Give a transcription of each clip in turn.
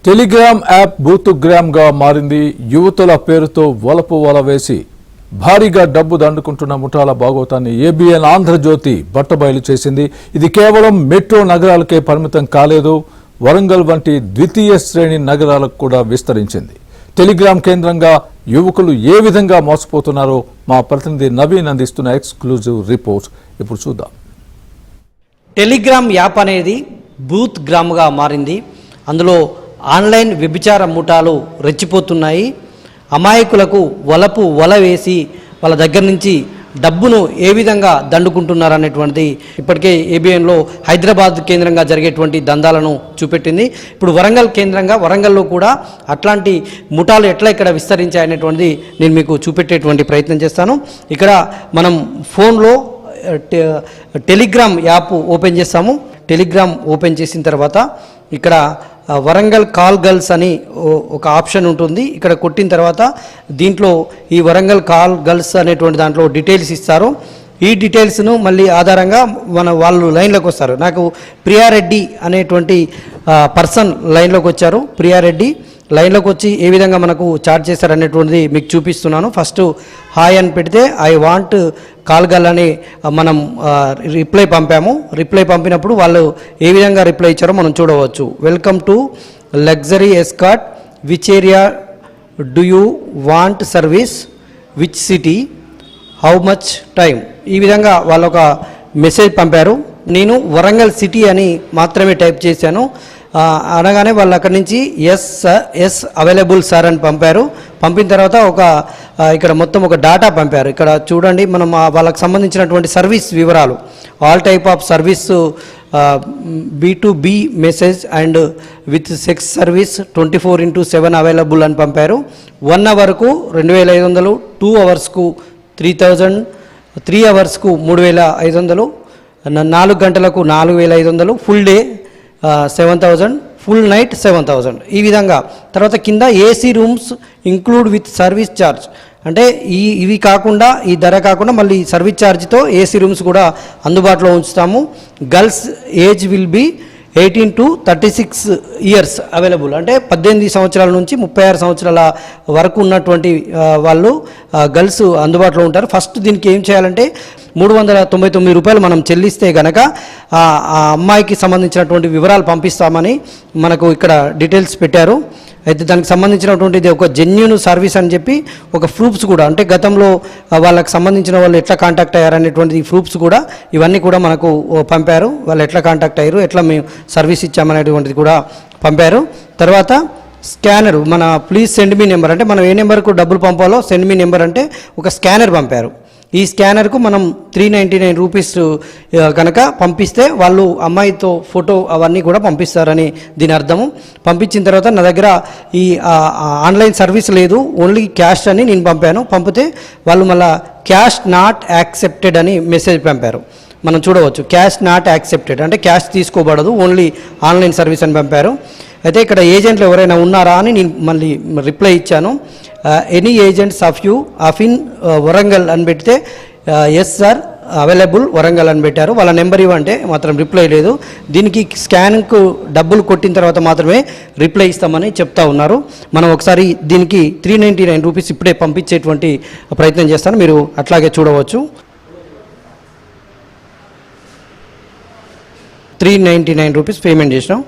Telegram app బూతుగ్రామ్గా మారింది. యువతుల పేరుతో వలపు వల వేసి భారీగా డబ్బు దండుకుంటున్న ముఠాల భాగోతాన్ని ఏబిఎన్ ఆంధ్రజ్యోతి బట్టబయలు చేసింది. ఇది కేవలం మెట్రో నగరాలకే పరిమితం కాలేదు, వరంగల్ వంటి ద్వితీయ శ్రేణి నగరాలకు కూడా విస్తరించింది. టెలిగ్రామ్ కేంద్రంగా యువకులు ఏ విధంగా మోసపోతున్నారో మా ప్రతినిధి నవీన్ అందిస్తున్న ఎక్స్క్లూజివ్ రిపోర్ట్ ఇప్పుడు చూద్దాం. టెలిగ్రామ్ యాప్ అనేది బూత్ గ్రామ్గా మారింది. అందులో ఆన్లైన్ వ్యభిచార ముఠాలు రెచ్చిపోతున్నాయి. అమాయకులకు వల వేసి వాళ్ళ దగ్గర నుంచి డబ్బును ఏ విధంగా దండుకుంటున్నారనేటువంటిది ఇప్పటికే ఏబిఎన్లో హైదరాబాద్ కేంద్రంగా జరిగేటువంటి దందాలను చూపెట్టింది. ఇప్పుడు వరంగల్ కేంద్రంగా వరంగల్లో కూడా అట్లాంటి ముఠాలు ఎట్లా ఇక్కడ విస్తరించాయనేటువంటిది నేను మీకు చూపెట్టేటువంటి ప్రయత్నం చేస్తాను. ఇక్కడ మనం ఫోన్లో టెలిగ్రామ్ యాప్ ఓపెన్ చేస్తాము. టెలిగ్రామ్ ఓపెన్ చేసిన తర్వాత ఇక్కడ వరంగల్ కాల్ గర్ల్స్ అని ఒక ఆప్షన్ ఉంటుంది. ఇక్కడ కొట్టిన తర్వాత దీంట్లో ఈ వరంగల్ కాల్ గర్ల్స్ అనేటువంటి దాంట్లో డీటెయిల్స్ ఇస్తారు. ఈ డీటెయిల్స్ను మళ్ళీ ఆధారంగా వాళ్ళు లైన్లోకి వస్తారు. నాకు ప్రియారెడ్డి అనేటువంటి పర్సన్ లైన్లోకి వచ్చారు. ప్రియారెడ్డి లైన్లోకి వచ్చి ఏ విధంగా మనకు చార్జ్ చేస్తారు అనేటువంటిది మీకు చూపిస్తున్నాను. ఫస్ట్ హాయ్ అని పెడితే ఐ వాంట్ కాల్ గర్ల్ అని మనం రిప్లై పంపాము. రిప్లై పంపినప్పుడు వాళ్ళు ఏ విధంగా రిప్లై ఇచ్చారో మనం చూడవచ్చు. Welcome to luxury escort, which area do you want service, which city, how much time, ఈ విధంగా వాళ్ళు ఒక మెసేజ్ పంపారు. నేను వరంగల్ సిటీ అని మాత్రమే టైప్ చేశాను. అనగానే వాళ్ళు అక్కడి నుంచి ఎస్ అవైలబుల్ సార్ అని పంపారు. పంపిన తర్వాత ఇక్కడ మొత్తం ఒక డాటా పంపారు. ఇక్కడ చూడండి, మనం వాళ్ళకి సంబంధించినటువంటి సర్వీస్ వివరాలు, all type of service, B2B message and with sex service 24/7 available అని పంపారు. 1 అవర్కు 2500, 2 అవర్స్కు 3000, 3 అవర్స్కు 3500, 4 గంటలకు 4500, ఫుల్ డే 7000, ఫుల్ నైట్ 7000. ఈ విధంగా తర్వాత కింద AC rooms include with service charge, అంటే ఇవి కాకుండా, ఈ ధర కాకుండా మళ్ళీ సర్వీస్ ఛార్జ్తో ఏసీ రూమ్స్ కూడా అందుబాటులో ఉంచుతాము. Girls age will be 18 to 36 years available, అంటే 18 సంవత్సరాల నుంచి 36 సంవత్సరాల వరకు ఉన్నటువంటి వాళ్ళు గర్ల్స్ అందుబాటులో ఉంటారు. ఫస్ట్ దీనికి ఏం చేయాలంటే 399 రూపాయలు మనం చెల్లిస్తే గనక ఆ అమ్మాయికి సంబంధించినటువంటి వివరాలు పంపిస్తామని మనకు ఇక్కడ డీటెయిల్స్ పెట్టారు. అయితే దానికి సంబంధించినటువంటిది ఒక జెన్యూన్ సర్వీస్ అని చెప్పి ఒక ప్రూఫ్స్ కూడా, అంటే గతంలో వాళ్ళకి సంబంధించిన వాళ్ళు ఎట్లా కాంటాక్ట్ అయ్యారనేటువంటి ప్రూఫ్స్ కూడా, ఇవన్నీ కూడా మనకు పంపారు. వాళ్ళు ఎట్లా కాంటాక్ట్ అయ్యారు, ఎట్లా మేము సర్వీస్ ఇచ్చామనేటువంటిది కూడా పంపారు. తర్వాత స్కానర్, మన ప్లీజ్ సెండ్ మీ నెంబర్, అంటే మనం ఏ నెంబర్కు డబ్బులు పంపాలో సెండ్ మీ నెంబర్ అంటే ఒక స్కానర్ పంపారు. ఈ స్కానర్కు మనం 399 రూపీస్ కనుక పంపిస్తే వాళ్ళు అమ్మాయితో ఫోటో అవన్నీ కూడా పంపిస్తారని దీని అర్థము. పంపించిన తర్వాత నా దగ్గర ఈ ఆన్లైన్ సర్వీస్ లేదు, ఓన్లీ క్యాష్ అని నేను పంపాను. పంపితే వాళ్ళు మళ్ళీ క్యాష్ నాట్ యాక్సెప్టెడ్ అని మెసేజ్ పంపారు. మనం చూడవచ్చు, క్యాష్ నాట్ యాక్సెప్టెడ్ అంటే క్యాష్ తీసుకోబడదు, ఓన్లీ ఆన్లైన్ సర్వీస్ అని పంపారు. అయితే ఇక్కడ ఏజెంట్లు ఎవరైనా ఉన్నారా అని నేను మళ్ళీ రిప్లై ఇచ్చాను. Any agents of you of in Warangal అని పెడితే ఎస్ సార్ అవైలబుల్ వరంగల్ అని పెట్టారు. వాళ్ళ నెంబర్ ఇవ్వంటే మాత్రం రిప్లై లేదు. దీనికి స్కాన్కు డబ్బులు కొట్టిన తర్వాత మాత్రమే రిప్లై ఇస్తామని చెప్తా ఉన్నారు. మనం ఒకసారి దీనికి 399 రూపీస్ ఇప్పుడే పంపించేటువంటి ప్రయత్నం చేస్తాను, మీరు అట్లాగే చూడవచ్చు. 399 రూపీస్ పేమెంట్ చేసినాం.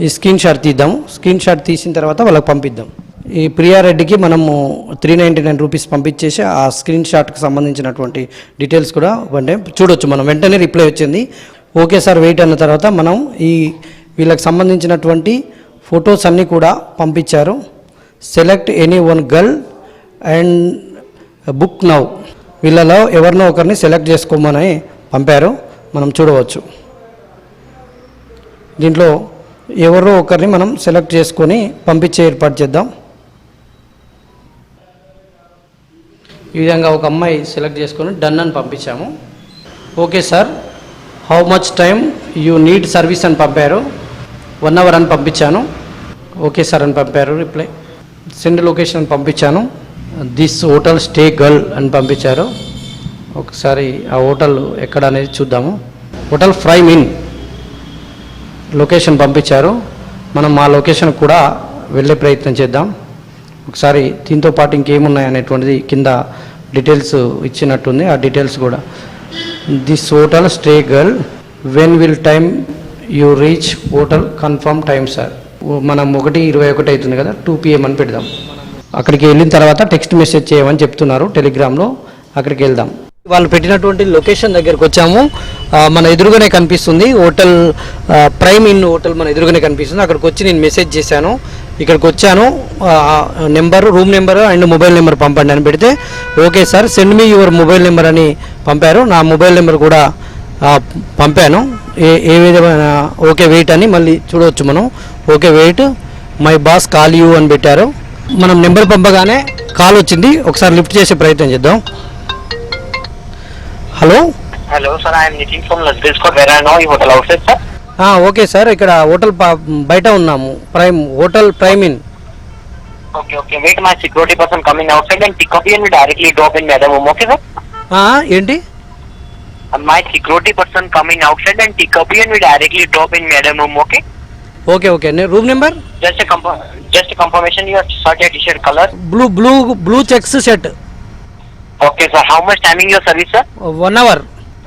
ఈ స్క్రీన్ షాట్ తీద్దాము. స్క్రీన్ షాట్ తీసిన తర్వాత వాళ్ళకి పంపిద్దాం. ఈ ప్రియారెడ్డికి మనము 399 రూపీస్ పంపించేసి ఆ స్క్రీన్ షాట్కి సంబంధించినటువంటి డీటెయిల్స్ కూడా చూడొచ్చు. మనం వెంటనే రిప్లై వచ్చింది. ఓకే సార్ వెయిట్ అన్న తర్వాత మనం వీళ్ళకి సంబంధించినటువంటి ఫొటోస్ అన్నీ కూడా పంపించారు. Select any one girl and book now, వీళ్ళలో ఎవరినో ఒకరిని సెలెక్ట్ చేసుకోమని పంపారు. మనం చూడవచ్చు, దీంట్లో ఎవరో ఒకరిని మనం సెలెక్ట్ చేసుకొని పంపించే ఏర్పాటు చేద్దాం. ఈ విధంగా ఒక అమ్మాయి సెలెక్ట్ చేసుకొని డన్ అని పంపించాము. Okay sir how much time you need service అని పంపారు. 1 అవర్ అని పంపించాను. ఓకే సార్ అని పంపారు రిప్లై. సెండ్ లొకేషన్ అని పంపించాను. దిస్ హోటల్ స్టే గర్ల్ అని పంపించారు. ఒకసారి ఆ హోటల్ ఎక్కడ అనేది చూద్దాము. హోటల్ ఫ్రై మిన్ లొకేషన్ పంపించారు. మనం మా లొకేషన్ కూడా వెళ్ళే ప్రయత్నం చేద్దాం. ఒకసారి దీంతో పాటు ఇంకేమున్నాయి అనేటువంటిది కింద డీటెయిల్స్ ఇచ్చినట్టుంది. ఆ డీటెయిల్స్ కూడా this hotel stay girl when will time you reach hotel confirm time sir. మనం 1:21 అవుతుంది కదా, 2 PM అని పెడదాం. అక్కడికి వెళ్ళిన తర్వాత టెక్స్ట్ మెసేజ్ చేయమని చెప్తున్నారు టెలిగ్రామ్లో. అక్కడికి వెళ్దాం. వాళ్ళు పెట్టినటువంటి లొకేషన్ దగ్గరికి వచ్చాము. మన ఎదురుగానే కనిపిస్తుంది హోటల్, ప్రైమ్ ఇన్ హోటల్ మన ఎదురుగానే కనిపిస్తుంది. అక్కడికి వచ్చి నేను మెసేజ్ చేశాను. ఇక్కడికి వచ్చాను, number, room number and mobile number పంపండి అని పెడితే okay sir send me your mobile number అని పంపారు. నా మొబైల్ నెంబర్ కూడా పంపాను. ఏ విధమైన ఓకే వెయిట్ అని మళ్ళీ చూడవచ్చు మనం. Okay wait my boss call you అని పెట్టారు. మనం నెంబర్ పంపగానే కాల్ వచ్చింది. ఒకసారి లిఫ్ట్ చేసే ప్రయత్నం చేద్దాం. Hello Hello, sir. I am Nitin from Lasbis Court. Where are now? You hotel outside, sir? Okay sir, ఇక్కడ హోటల్ బయట ఉన్నాము. Prime hotel prime in. Okay, okay. Wait, my security person coming outside and pick up you and will directly drop in madam room. Okay, sir? ఏంటి? My security person coming outside and pick up you and will directly drop in madam room. Okay? Okay okay. Room number Just a confirmation. Your shirt and t-shirt color. Blue checks shirt. Okay, sir. How much timing your service, sir? 1 hour.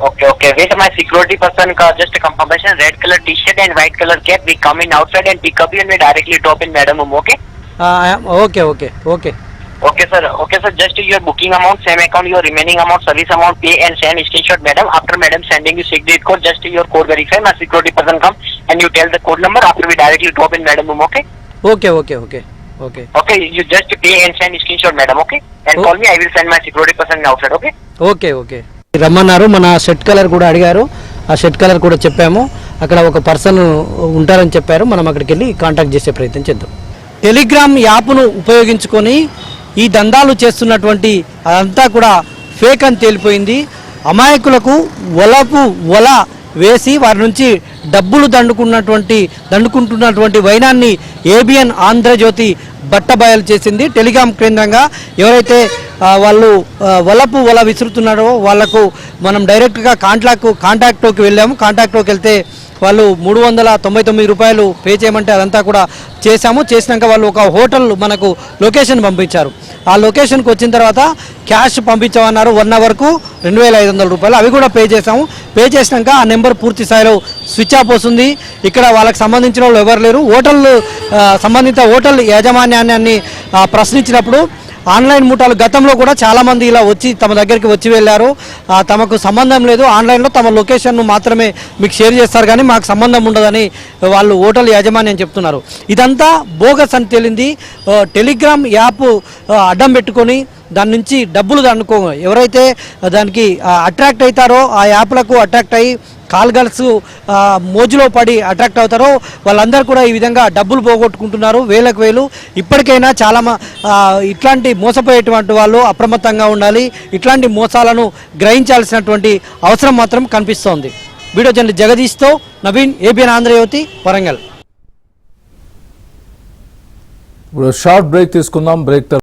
Okay, okay. Wait, my security person ka just a confirmation. Red color t-shirt and white color cap. We come in outside and pick up you and we directly drop in madam room. Okay? Okay okay okay Okay, sir. Okay, sir. Just your booking amount, same account, your remaining amount, service amount, pay and send screenshot, madam. After madam sending you secret code, just your code verify. My security person come and you tell the code number. After we directly drop in madam room. Okay? Okay okay okay okay Okay. You just pay and send screenshot, madam. Okay? And Oh. call me. I will send my security person outside. Okay? Okay okay. రమ్మన్నారు. మన shirt colour కూడా అడిగారు. ఆ shirt colour కూడా చెప్పాము. అక్కడ ఒక person ఉంటారని చెప్పారు. మనం అక్కడికి వెళ్ళి కాంటాక్ట్ చేసే ప్రయత్నం చేద్దాం. టెలిగ్రామ్ యాప్ను ఉపయోగించుకొని ఈ దందాలు చేస్తున్నటువంటి అదంతా కూడా ఫేక్ అని తేలిపోయింది. అమాయకులకు వల వేసి వారి నుంచి డబ్బులు దండుకుంటున్నటువంటి వైనాన్ని ఏబిఎన్ ఆంధ్రజ్యోతి బట్టబయలు చేసింది. టెలిగ్రామ్ కేంద్రంగా ఎవరైతే వాళ్ళు వల విసురుతున్నారో వాళ్లకు మనం డైరెక్ట్గా కాంటాక్ట్లోకి వెళ్ళాము. కాంటాక్ట్లోకి వెళ్తే వాళ్ళు 399 రూపాయలు పే చేయమంటే అదంతా కూడా చేసినాక వాళ్ళు ఒక హోటల్ మనకు లొకేషన్ పంపించారు. ఆ లొకేషన్కి వచ్చిన తర్వాత క్యాష్ పంపించామన్నారు. 1 అవర్కు 2500 రూపాయలు. అవి కూడా పే చేసాము. పే చేసినాక ఆ నెంబర్ పూర్తి స్థాయిలో స్విచ్ ఆఫ్ వస్తుంది. ఇక్కడ వాళ్ళకి సంబంధించిన వాళ్ళు ఎవరు లేరు. సంబంధిత హోటల్ యాజమాన్యాన్ని ప్రశ్నించినప్పుడు ఆన్లైన్ ముఠాలు గతంలో కూడా చాలామంది ఇలా వచ్చి తమ దగ్గరికి వచ్చి వెళ్ళారు. తమకు సంబంధం లేదు, ఆన్లైన్లో తమ లొకేషన్ను మాత్రమే మీకు షేర్ చేస్తారు కానీ మాకు సంబంధం ఉండదని వాళ్ళు హోటల్ యాజమాన్యం చెప్తున్నారు. ఇదంతా బోగస్ అని తేలింది. టెలిగ్రామ్ యాప్ అడ్డం పెట్టుకొని దాని నుంచి డబ్బులు ఎవరైతే దానికి అట్రాక్ట్ అవుతారో, ఆ యాప్లకు అట్రాక్ట్ అయ్యి కాల్ గర్ల్స్ మోజులో పడి అట్రాక్ట్ అవుతారో వాళ్ళందరూ కూడా ఈ విధంగా డబ్బులు పోగొట్టుకుంటున్నారు, వేలకు వేలు. ఇప్పటికైనా చాలా ఇట్లాంటి మోసపోయేటువంటి వాళ్ళు అప్రమత్తంగా ఉండాలి. ఇట్లాంటి మోసాలను గ్రహించాల్సినటువంటి అవసరం మాత్రం కనిపిస్తోంది. వీడియో జర్నలిస్ట్ జగదీష్తో నవీన్, ఏబిఎన్ ఆంధ్రజ్యోతి, వరంగల్. ఇప్పుడు షార్ట్ బ్రేక్ తీసుకుందాం. బ్రేక్